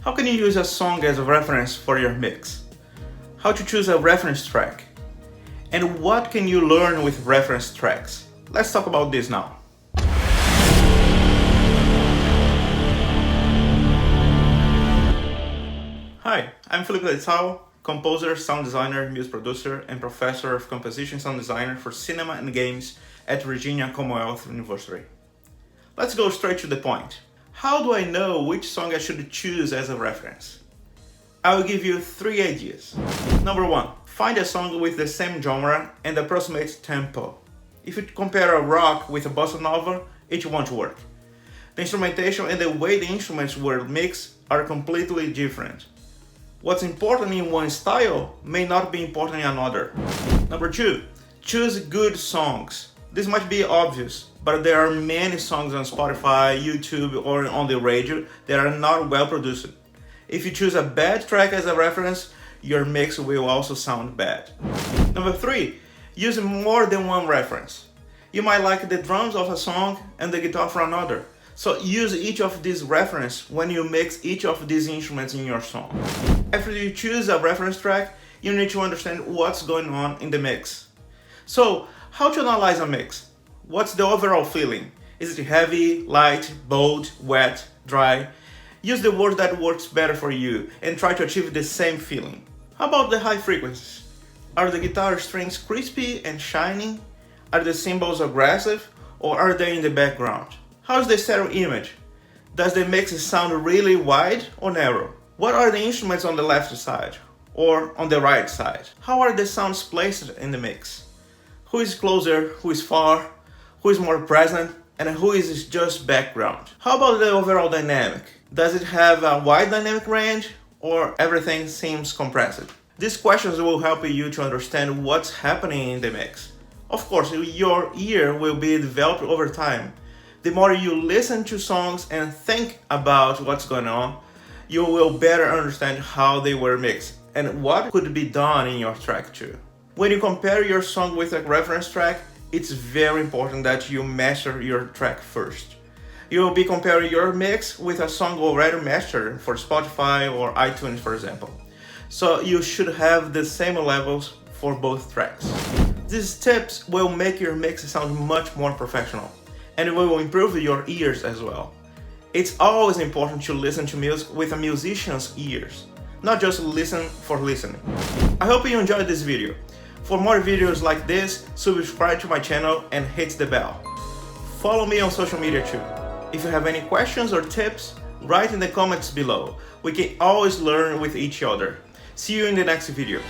How can you use a song as a reference for your mix? How to choose a reference track? And what can you learn with reference tracks? Let's talk about this now. Hi, I'm Filipe Leitão, composer, sound designer, music producer, and professor of composition sound designer for cinema and games at Virginia Commonwealth University. Let's go straight to the point. How do I know which song I should choose as a reference? I will give you 3 ideas. Number 1, find a song with the same genre and approximate tempo. If you compare a rock with a bossa nova, it won't work. The instrumentation and the way the instruments were mixed are completely different. What's important in one style may not be important in another. Number 2, choose good songs. This might be obvious, but there are many songs on Spotify, YouTube, or on the radio that are not well produced. If you choose a bad track as a reference, your mix will also sound bad. Number 3, use more than one reference. You might like the drums of a song and the guitar for another. So use each of these references when you mix each of these instruments in your song. After you choose a reference track, you need to understand what's going on in the mix. So, how to analyze a mix? What's the overall feeling? Is it heavy, light, bold, wet, dry? Use the word that works better for you and try to achieve the same feeling. How about the high frequencies? Are the guitar strings crispy and shining? Are the cymbals aggressive, or are they in the background? How's the stereo image? Does the mix sound really wide or narrow? What are the instruments on the left side or on the right side? How are the sounds placed in the mix? Who is closer, who is far, who is more present, and who is just background? How about the overall dynamic? Does it have a wide dynamic range or everything seems compressed? These questions will help you to understand what's happening in the mix. Of course, your ear will be developed over time. The more you listen to songs and think about what's going on, you will better understand how they were mixed and what could be done in your track too. When you compare your song with a reference track, it's very important that you master your track first. You will be comparing your mix with a song already mastered for Spotify or iTunes, for example. So you should have the same levels for both tracks. These tips will make your mix sound much more professional, and it will improve your ears as well. It's always important to listen to music with a musician's ears, not just listen for listening. I hope you enjoyed this video. For more videos like this, subscribe to my channel and hit the bell. Follow me on social media too. If you have any questions or tips, write in the comments below. We can always learn with each other. See you in the next video.